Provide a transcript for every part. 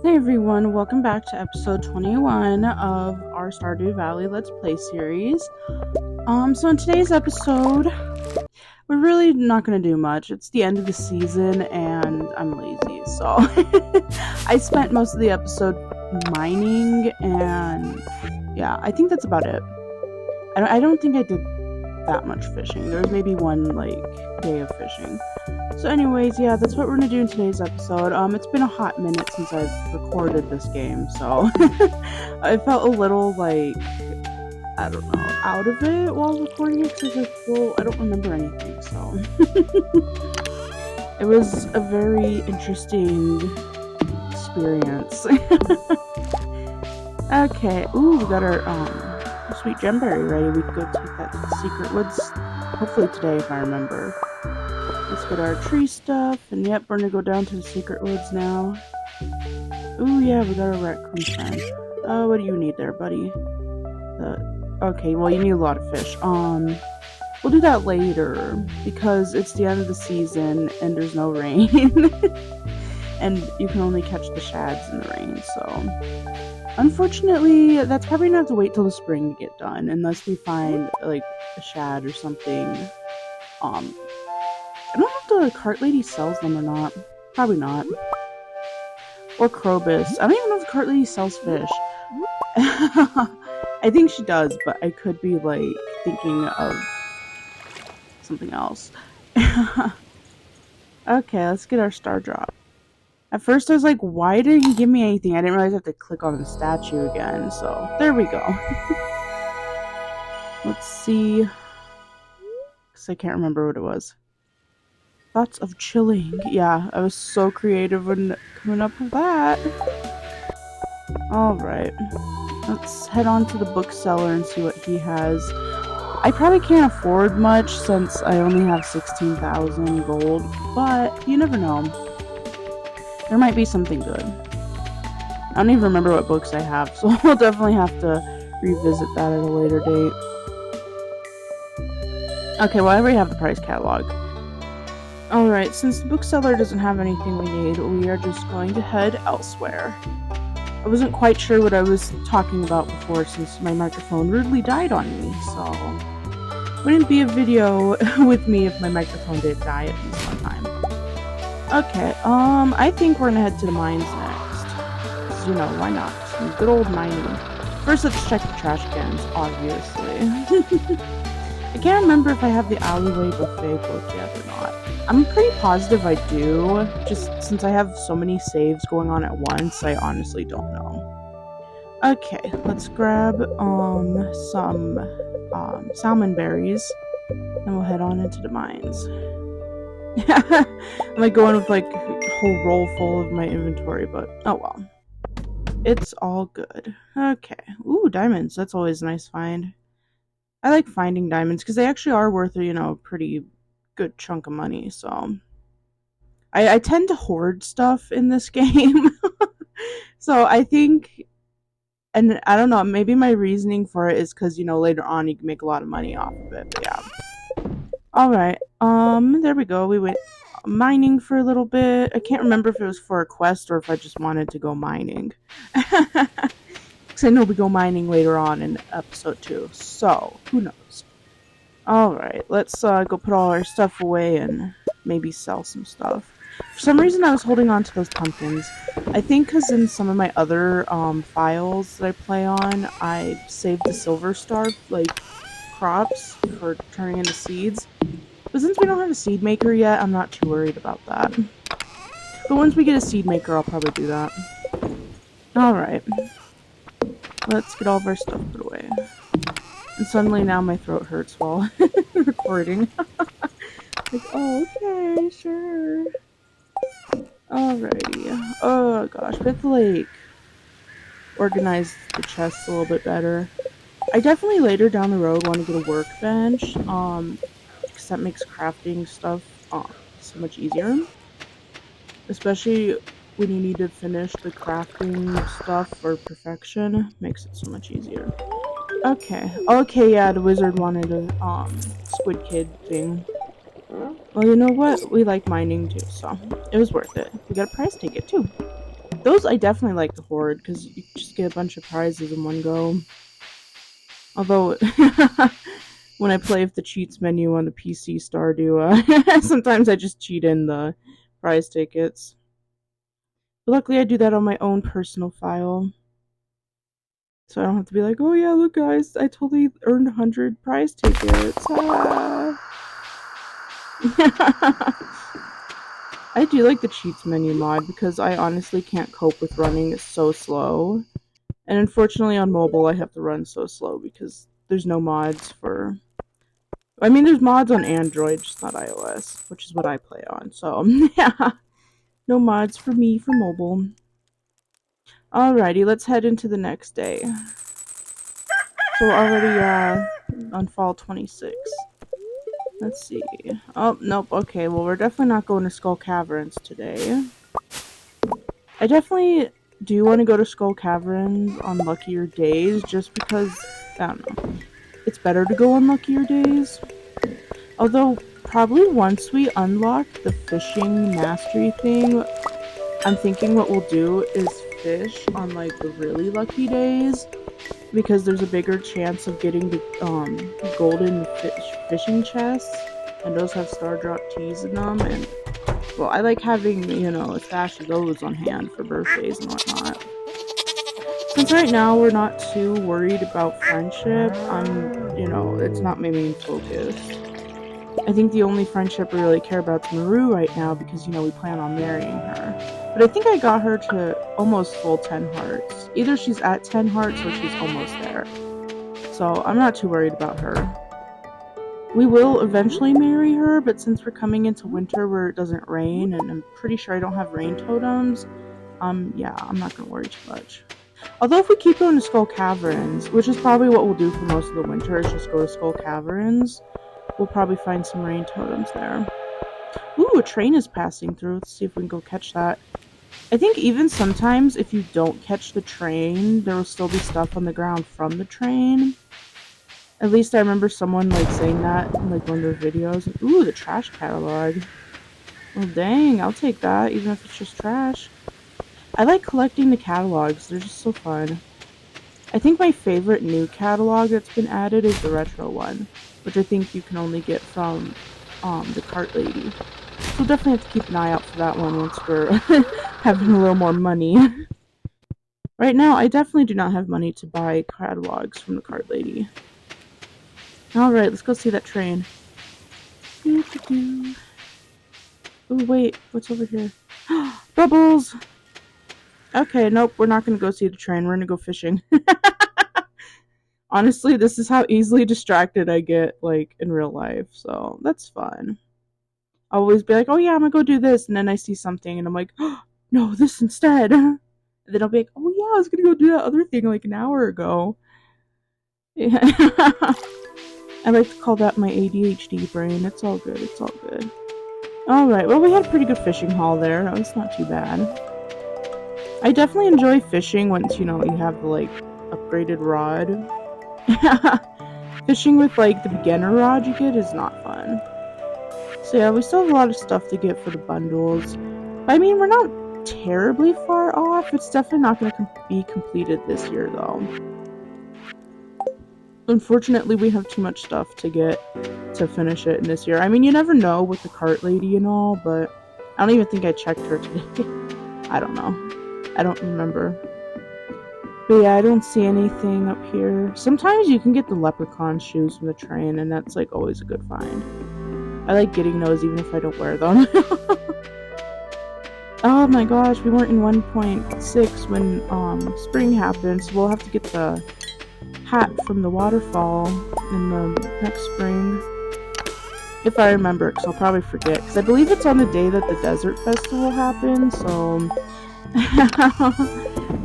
Hey everyone, welcome back to episode 21 of our Stardew Valley Let's Play series. So in today's episode, we're really not going to do much. It's the end of the season and I'm lazy, so I spent most of the episode mining and yeah, I think that's about it. I don't think I did that much fishing. There was maybe one, day of fishing. So anyways, yeah, that's what we're gonna do in today's episode. It's been a hot minute since I've recorded this game, so I felt a little, I don't know, out of it while recording it, because I don't remember anything, so. It was a very interesting experience. Okay, ooh, we got our, sweet gemberry ready. We can go take that to the secret woods, hopefully today if I remember. Let's get our tree stuff, and yep, we're gonna go down to the secret woods now. Ooh, yeah, we got our raccoon friend. What do you need there, buddy? Okay, well, you need a lot of fish. We'll do that later, because it's the end of the season, and there's no rain. And you can only catch the shads in the rain, so... Unfortunately, that's probably gonna have to wait till the spring to get done, unless we find, a shad or something. I don't know if the cart lady sells them or not. Probably not. Or Krobus. I don't even know if the cart lady sells fish. I think she does, but I could be, thinking of something else. Okay, let's get our star drop. At first I was like, why didn't he give me anything? I didn't realize I have to click on the statue again, so there we go. Let's see. Because I can't remember what it was. Thoughts of chilling. Yeah, I was so creative when coming up with that. Alright. Let's head on to the bookseller and see what he has. I probably can't afford much since I only have 16,000 gold, but you never know. There might be something good. I don't even remember what books I have, so I'll definitely have to revisit that at a later date. Okay, well I already have the price catalog. Alright, since the bookseller doesn't have anything we need, we are just going to head elsewhere. I wasn't quite sure what I was talking about before since my microphone rudely died on me, so... Wouldn't be a video with me if my microphone did die at least one time. Okay, I think we're gonna head to the mines next. Because, why not? Some good old mining. First, let's check the trash cans, obviously. I can't remember if I have the alleyway buffet book yet or not. I'm pretty positive I do, just since I have so many saves going on at once, I honestly don't know. Okay, let's grab some salmon berries, and we'll head on into the mines. I'm going with a whole roll full of my inventory, but oh well. It's all good. Okay. Ooh, diamonds. That's always a nice find. I like finding diamonds because they actually are worth a pretty good chunk of money, so I tend to hoard stuff in this game. So I think, and I don't know, maybe my reasoning for it is because later on you can make a lot of money off of it, but yeah. Alright, there we go. We went mining for a little bit. I can't remember if it was for a quest or if I just wanted to go mining. Because I know we go mining later on in episode 2, so who knows. Alright, let's go put all our stuff away and maybe sell some stuff. For some reason I was holding on to those pumpkins. I think because in some of my other files that I play on, I saved the silver star, crops for turning into seeds. But since we don't have a seed maker yet, I'm not too worried about that. But once we get a seed maker, I'll probably do that. Alright. Let's get all of our stuff put away. And suddenly now my throat hurts while recording. Oh, okay, sure. Alrighty. Oh gosh, we have to organize the chests a little bit better. I definitely later down the road want to get a workbench, because that makes crafting stuff so much easier. Especially when you need to finish the crafting stuff for perfection, makes it so much easier. Okay, yeah, the wizard wanted a squid kid thing. Well, you know what? We like mining too, so it was worth it. We got a prize ticket too. Those I definitely like the Horde, because you just get a bunch of prizes in one go. Although, when I play with the cheats menu on the PC Stardew, sometimes I just cheat in the prize tickets. But luckily I do that on my own personal file. So I don't have to be like, oh yeah, look guys, I totally earned 100 prize tickets. Ah. I do like the cheats menu mod because I honestly can't cope with running so slow. And unfortunately on mobile I have to run so slow because there's no mods for... I mean, there's mods on Android, just not iOS, which is what I play on. So, yeah, no mods for me for mobile. Alrighty, let's head into the next day. So we're already on fall 26. Let's see. Oh, nope, okay, well we're definitely not going to Skull Caverns today. I definitely do want to go to Skull Caverns on luckier days, just because, I don't know, it's better to go on luckier days. Although, probably once we unlock the fishing mastery thing, I'm thinking what we'll do is fish on, like, the really lucky days, because there's a bigger chance of getting the golden fishing chests, and those have star drop teas in them, and, well, I like having, you know, a stash of those on hand for birthdays and whatnot. Since right now we're not too worried about friendship, you know, it's not my main focus. I think the only friendship we really care about is Maru right now because, you know, we plan on marrying her. But I think I got her to almost full 10 hearts. Either she's at 10 hearts or she's almost there. So I'm not too worried about her. We will eventually marry her, but since we're coming into winter where it doesn't rain, and I'm pretty sure I don't have rain totems, yeah, I'm not gonna worry too much. Although if we keep going to Skull Caverns, which is probably what we'll do for most of the winter, is just go to Skull Caverns, we'll probably find some rain totems there. Ooh, a train is passing through. Let's see if we can go catch that. I think even sometimes if you don't catch the train, there will still be stuff on the ground from the train. At least I remember someone like saying that in like one of their videos. Ooh, the trash catalog. Well, dang, I'll take that, even if it's just trash. I like collecting the catalogs. They're just so fun. I think my favorite new catalog that's been added is the retro one, which I think you can only get from the cart lady. So we'll definitely have to keep an eye out for that one once we're having a little more money. Right now, I definitely do not have money to buy catalogs from the cart lady. Alright, let's go see that train. Oh, wait, what's over here? Bubbles! Okay, nope, we're not gonna go see the train, we're gonna go fishing. Honestly, this is how easily distracted I get, like, in real life, so that's fun. I'll always be like, oh yeah, I'm gonna go do this, and then I see something, and I'm like, oh, no, this instead. And then I'll be like, oh yeah, I was gonna go do that other thing, like, an hour ago. Yeah. I like to call that my ADHD brain. It's all good, it's all good. Alright, well, we had a pretty good fishing haul there. It's not too bad. I definitely enjoy fishing once, you know, you have the, like, upgraded rod. Fishing with, like, the beginner rod you get is not fun. So yeah, we still have a lot of stuff to get for the bundles. But, I mean, we're not terribly far off. It's definitely not going to be completed this year, though. Unfortunately, we have too much stuff to get to finish it in this year. I mean, you never know with the cart lady and all, but I don't even think I checked her today. I don't know. I don't remember. But yeah, I don't see anything up here. Sometimes you can get the leprechaun shoes from the train, and that's like always a good find. I like getting those even if I don't wear them. Oh my gosh, we weren't in 1.6 when spring happened, so we'll have to get the hat from the waterfall in the next spring. If I remember, because I'll probably forget. Because I believe it's on the day that the desert festival happens, so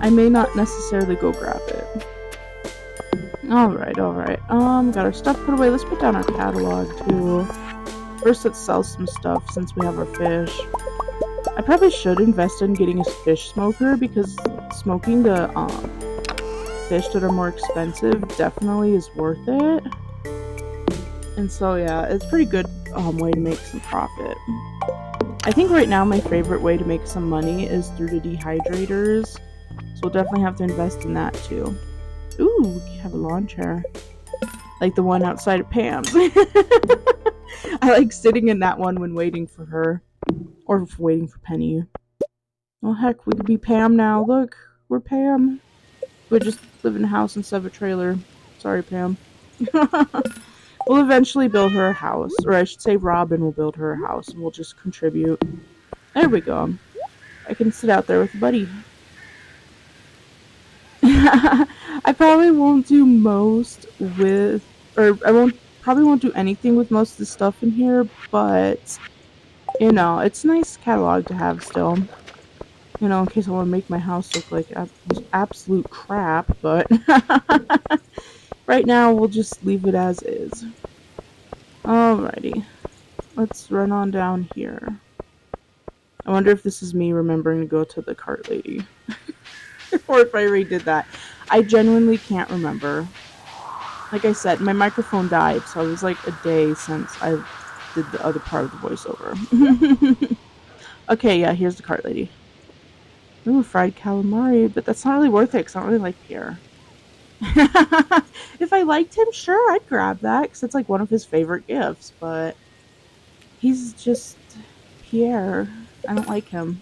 I may not necessarily go grab it. Alright. Got our stuff put away. Let's put down our catalog too. First, let's sell some stuff since we have our fish. I probably should invest in getting a fish smoker because smoking the fish that are more expensive definitely is worth it. And so yeah, it's a pretty good way to make some profit. I think right now my favorite way to make some money is through the dehydrators. So we'll definitely have to invest in that too. Ooh, we have a lawn chair. Like the one outside of Pam's. I like sitting in that one when waiting for her. Or waiting for Penny. Oh heck, we could be Pam now. Look, we're Pam. We just live in a house instead of a trailer. Sorry, Pam. We'll eventually build her a house. Or I should say Robin will build her a house and we'll just contribute. There we go. I can sit out there with a buddy. I probably won't do most with, or probably won't do anything with most of the stuff in here, but, you know, it's a nice catalog to have still. You know, in case I want to make my house look like absolute crap, but right now we'll just leave it as is. Alrighty. Let's run on down here. I wonder if this is me remembering to go to the cart lady. Or if I already did that. I genuinely can't remember. Like I said, my microphone died, so it was like a day since I did the other part of the voiceover. Okay, yeah, here's the cart lady. Ooh, fried calamari, but that's not really worth it because I don't really like Pierre. If I liked him, sure, I'd grab that because it's like one of his favorite gifts, but he's just Pierre. I don't like him.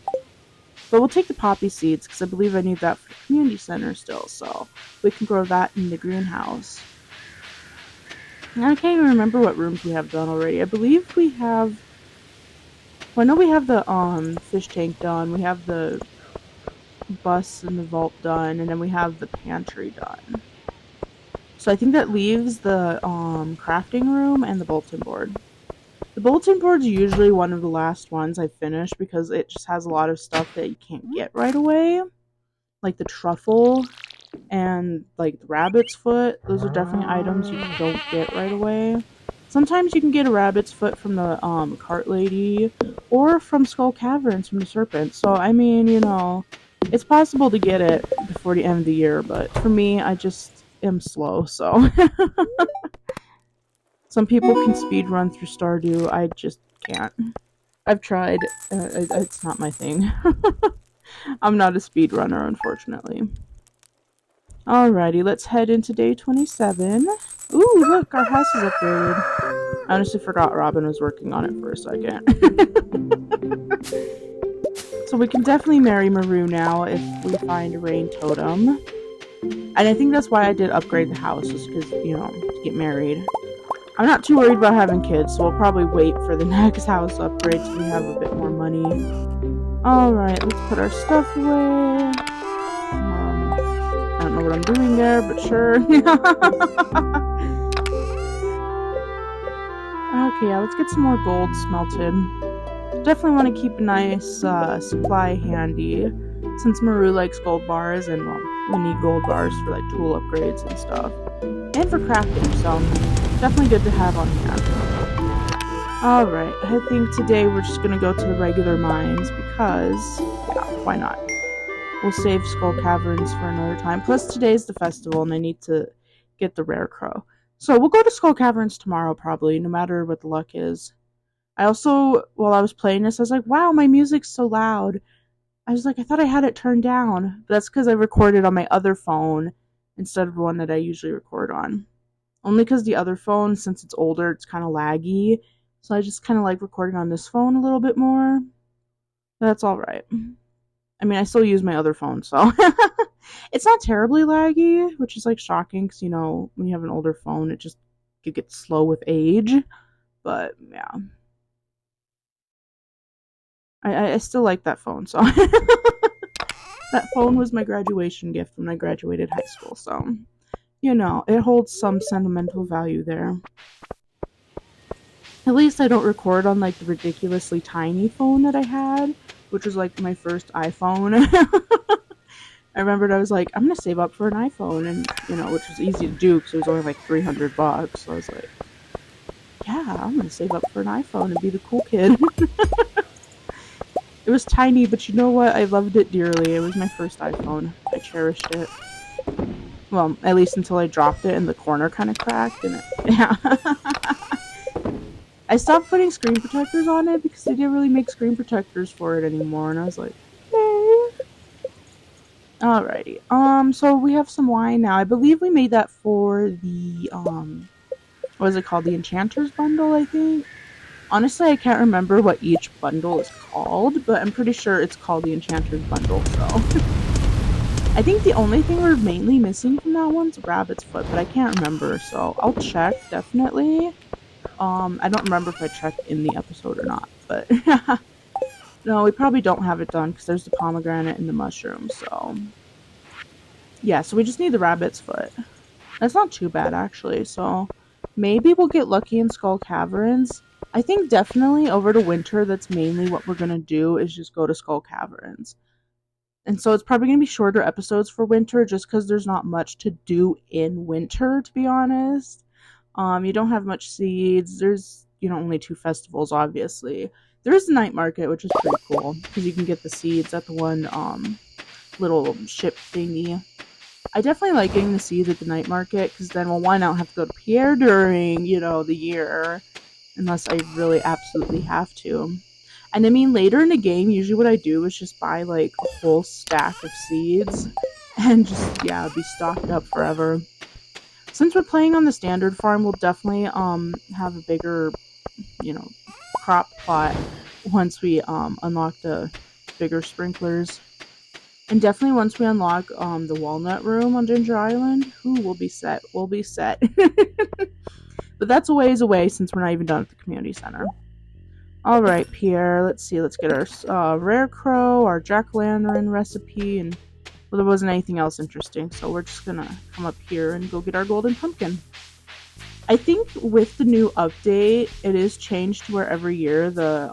But we'll take the poppy seeds because I believe I need that for the community center still, so we can grow that in the greenhouse. I can't even remember what rooms we have done already. I believe we have... Well, I know we have the fish tank done, we have the bus and the vault done, and then we have the pantry done. So I think that leaves the crafting room and the bulletin board. The bulletin board's usually one of the last ones I finish because it just has a lot of stuff that you can't get right away. Like the truffle and like the rabbit's foot. Those are definitely items you don't get right away. Sometimes you can get a rabbit's foot from the cart lady or from Skull Caverns from the serpent. So I mean, you know, it's possible to get it before the end of the year, but for me, I just am slow, so. Some people can speed run through Stardew, I just can't. I've tried, it's not my thing. I'm not a speedrunner, unfortunately. Alrighty, let's head into day 27. Ooh, look, our house is upgraded. I honestly forgot Robin was working on it for a second. So we can definitely marry Maru now if we find a rain totem. And I think that's why I did upgrade the house, just because, you know, to get married. I'm not too worried about having kids, so we'll probably wait for the next house upgrade so we have a bit more money. Alright, let's put our stuff away. I don't know what I'm doing there, but sure. Okay, yeah, let's get some more gold smelted. Definitely want to keep a nice supply handy, since Maru likes gold bars, and well, we need gold bars for like tool upgrades and stuff. And for crafting, so definitely good to have on hand. Alright, I think today we're just gonna go to the regular mines because, yeah, why not? We'll save Skull Caverns for another time. Plus today's the festival and I need to get the rare crow. So we'll go to Skull Caverns tomorrow probably, no matter what the luck is. I also, while I was playing this, I was like, wow, my music's so loud. I was like, I thought I had it turned down. But that's because I recorded on my other phone instead of the one that I usually record on. Only because the other phone, since it's older, it's kind of laggy. So I just kind of like recording on this phone a little bit more. But that's alright. I mean, I still use my other phone, so. It's not terribly laggy, which is like shocking because, you know, when you have an older phone, it gets slow with age. But, yeah. I still like that phone, so. That phone was my graduation gift when I graduated high school, so. You know, it holds some sentimental value there. At least I don't record on, like, the ridiculously tiny phone that I had, which was, like, my first iPhone. I remembered I was like, I'm gonna save up for an iPhone, and, you know, which was easy to do because it was only, like, $300, so I was like, yeah, I'm gonna save up for an iPhone and be the cool kid. It was tiny, but you know what? I loved it dearly. It was my first iPhone. I cherished it. Well, at least until I dropped it and the corner kind of cracked and it, yeah. I stopped putting screen protectors on it because they didn't really make screen protectors for it anymore, and I was like, okay. Alrighty. So we have some wine now. I believe we made that for the what is it called? The Enchanter's bundle, I think. Honestly, I can't remember what each bundle is called, but I'm pretty sure it's called the Enchanter's bundle, so. I think the only thing we're mainly missing from that one's rabbit's foot, but I can't remember, so I'll check, definitely. I don't remember if I checked in the episode or not, but no, we probably don't have it done because there's the pomegranate and the mushroom, so. Yeah, so we just need the rabbit's foot. That's not too bad, actually, so maybe we'll get lucky in Skull Caverns. I think definitely over the winter, that's mainly what we're gonna do, is just go to Skull Caverns. And so it's probably going to be shorter episodes for winter just because there's not much to do in winter, to be honest. You don't have much seeds. There's, only 2 festivals, obviously. There is the night market, which is pretty cool because you can get the seeds at the one little ship thingy. I definitely like getting the seeds at the night market because then, well, one, I don't have to go to Pierre during, the year unless I really absolutely have to. And I mean, later in the game, usually what I do is just buy like a whole stack of seeds and just, yeah, be stocked up forever. Since we're playing on the standard farm, we'll definitely have a bigger, crop plot once we unlock the bigger sprinklers. And definitely once we unlock the walnut room on Ginger Island, we'll be set. We'll be set. But that's a ways away since we're not even done at the community center. Alright, Pierre, let's see. Let's get our rare crow, our jack-o'-lantern recipe, and well, there wasn't anything else interesting, so we're just gonna come up here and go get our golden pumpkin. I think with the new update, it is changed to where every year the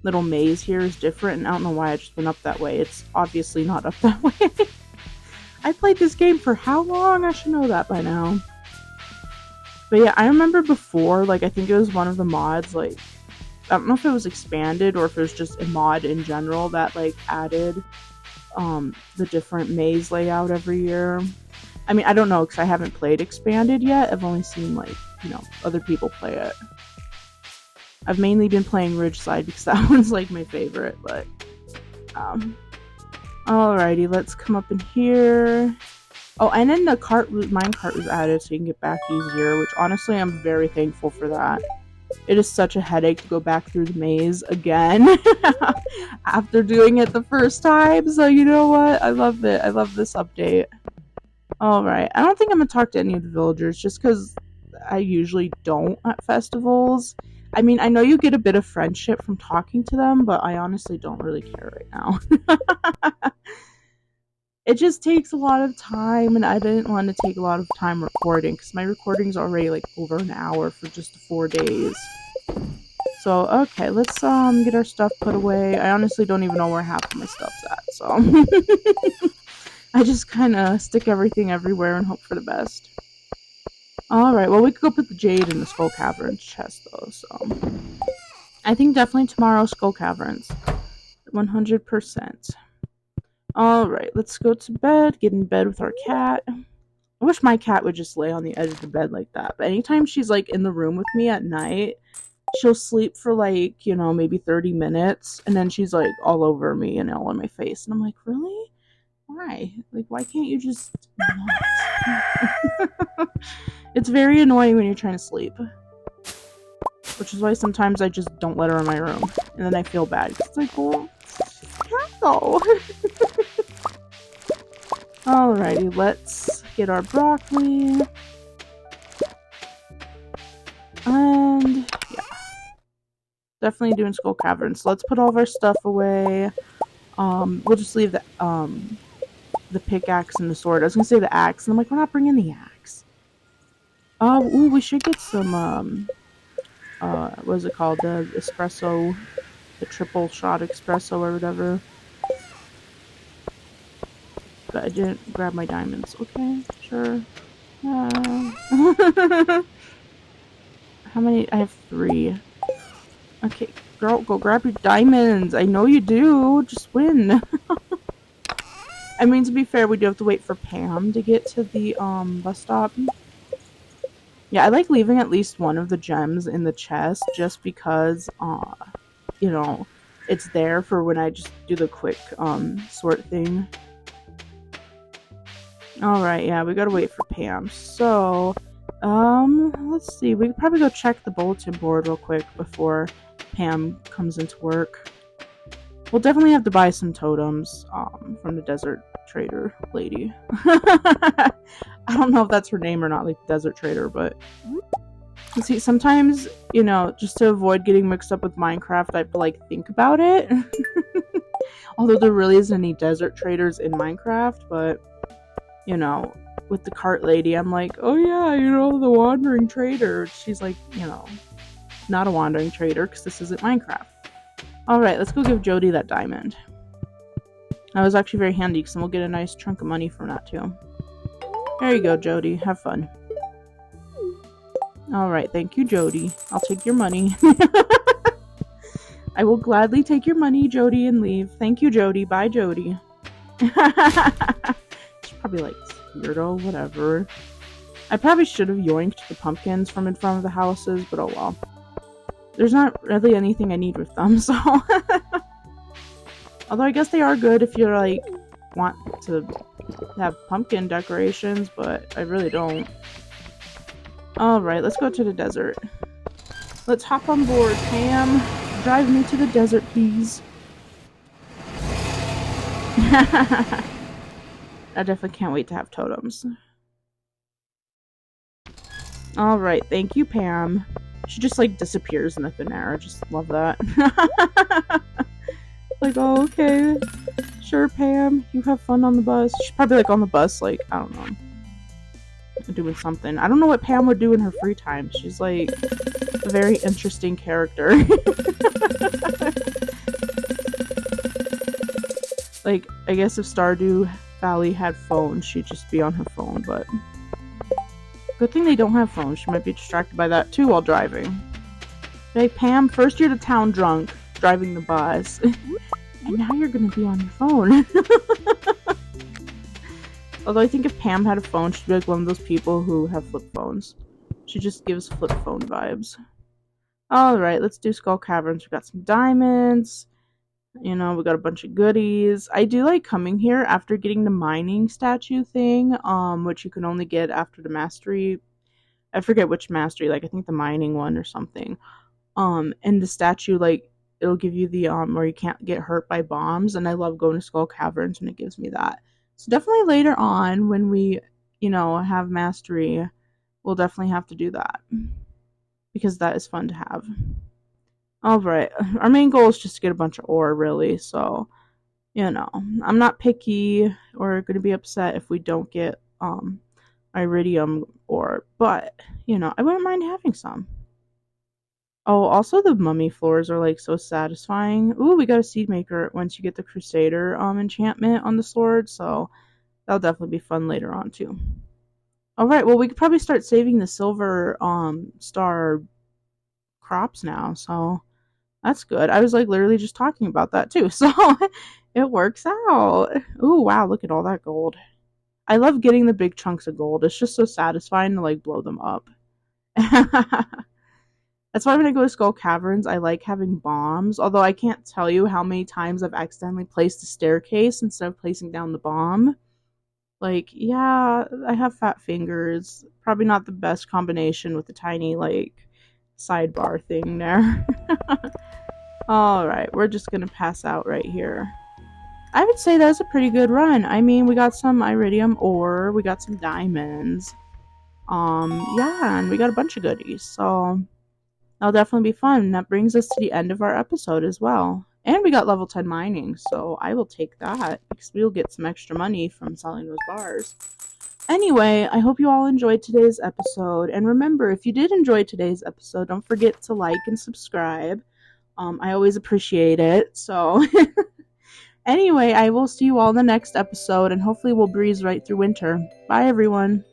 little maze here is different, and I don't know why I just went up that way. It's obviously not up that way. I played this game for how long? I should know that by now. But yeah, I remember before, like, I think it was one of the mods, like, I don't know if it was expanded or if it was just a mod in general that, like, added the different maze layout every year. I mean, I don't know because I haven't played expanded yet. I've only seen, like, other people play it. I've mainly been playing Ridgeside because that one's, like, my favorite, but, alrighty, let's come up in here. Oh, and then the minecart was added so you can get back easier, which honestly I'm very thankful for that. It is such a headache to go back through the maze again after doing it the first time, so you know what? I love it. I love this update. Alright, I don't think I'm gonna talk to any of the villagers just because I usually don't at festivals. I mean, I know you get a bit of friendship from talking to them, but I honestly don't really care right now. It just takes a lot of time, and I didn't want to take a lot of time recording because my recording's already like over an hour for just 4 days. So okay, let's get our stuff put away. I honestly don't even know where half of my stuff's at, so I just kind of stick everything everywhere and hope for the best. Alright, well, we could go put the jade in the Skull Caverns chest though, so I think definitely tomorrow Skull Caverns 100%. Alright, let's go to bed, get in bed with our cat. I wish my cat would just lay on the edge of the bed like that, but anytime she's like in the room with me at night, she'll sleep for like, maybe 30 minutes, and then she's like all over me and all in my face, and I'm like, really? Why? Like, why can't you just not? It's very annoying when you're trying to sleep. Which is why sometimes I just don't let her in my room, and then I feel bad. It's like, well, no. Alrighty, let's get our broccoli. And yeah. Definitely doing Skull Caverns. So let's put all of our stuff away. We'll just leave the pickaxe and the sword. I was gonna say the axe, and I'm like, we're not bringing the axe. Ooh, we should get some, what is it called? The espresso, the triple shot espresso or whatever. But I didn't grab my diamonds. Okay, sure. How many? I have 3. Okay, girl, go grab your diamonds. I know you do. Just win. I mean, to be fair, we do have to wait for Pam to get to the, bus stop. Yeah, I like leaving at least one of the gems in the chest just because, you know, it's there for when I just do the quick, sort thing. Alright, yeah, we gotta wait for Pam. So, let's see. We could probably go check the bulletin board real quick before Pam comes into work. We'll definitely have to buy some totems, from the desert trader lady. I don't know if that's her name or not, like desert trader, but see, sometimes, just to avoid getting mixed up with Minecraft, I have to, like, think about it. Although there really isn't any desert traders in Minecraft, but, with the cart lady, I'm like, oh yeah, the wandering trader. She's like, not a wandering trader, because this isn't Minecraft. Alright, let's go give Jody that diamond. That was actually very handy, because then we'll get a nice chunk of money from that, too. There you go, Jody. Have fun. Alright, thank you, Jody. I'll take your money. I will gladly take your money, Jody, and leave. Thank you, Jody. Bye, Jody. She's probably like, weirdo, whatever. I probably should have yoinked the pumpkins from in front of the houses, but oh well. There's not really anything I need with them, so... Although I guess they are good if you're, like, want to have pumpkin decorations, but I really don't. Alright, let's go to the desert. Let's hop on board, Pam. Drive me to the desert, please. I definitely can't wait to have totems. Alright, thank you, Pam. She just, like, disappears in the thin air. I just love that. Like, oh, okay. Sure, Pam. You have fun on the bus. She's probably, like, on the bus, like, I don't know. Doing something. I don't know what Pam would do in her free time. She's, like, a very interesting character. Like, I guess if Stardew Valley had phones, she'd just be on her phone, but... Good thing they don't have phones. She might be distracted by that, too, while driving. Hey, Pam, first you're to town drunk, driving the bus. And now you're gonna be on your phone. Although I think if Pam had a phone, she'd be like one of those people who have flip phones. She just gives flip phone vibes. Alright, let's do Skull Caverns. We got some diamonds. We got a bunch of goodies. I do like coming here after getting the mining statue thing, which you can only get after the mastery. I forget which mastery, like I think the mining one or something. And the statue, like, it'll give you the, where you can't get hurt by bombs, and I love going to Skull Caverns when it gives me that. So definitely later on, when we, have mastery, we'll definitely have to do that. Because that is fun to have. Alright, our main goal is just to get a bunch of ore, really, so, I'm not picky or going to be upset if we don't get, iridium ore, but, I wouldn't mind having some. Oh, also the mummy floors are, like, so satisfying. Ooh, we got a seed maker once you get the Crusader, enchantment on the sword, so that'll definitely be fun later on, too. Alright, well, we could probably start saving the silver, star crops now, so that's good. I was, like, literally just talking about that, too, so it works out. Ooh, wow, look at all that gold. I love getting the big chunks of gold. It's just so satisfying to, like, blow them up. That's why when I go to Skull Caverns, I like having bombs, although I can't tell you how many times I've accidentally placed a staircase instead of placing down the bomb. Like, yeah, I have fat fingers. Probably not the best combination with the tiny, like, sidebar thing there. Alright, we're just gonna pass out right here. I would say that's a pretty good run. I mean, we got some iridium ore, we got some diamonds. Yeah, and we got a bunch of goodies, so that'll definitely be fun. And that brings us to the end of our episode as well. And we got level 10 mining, so I will take that, because we'll get some extra money from selling those bars. Anyway, I hope you all enjoyed today's episode, and remember, if you did enjoy today's episode, don't forget to like and subscribe. I always appreciate it, so... Anyway, I will see you all in the next episode, and hopefully we'll breeze right through winter. Bye, everyone!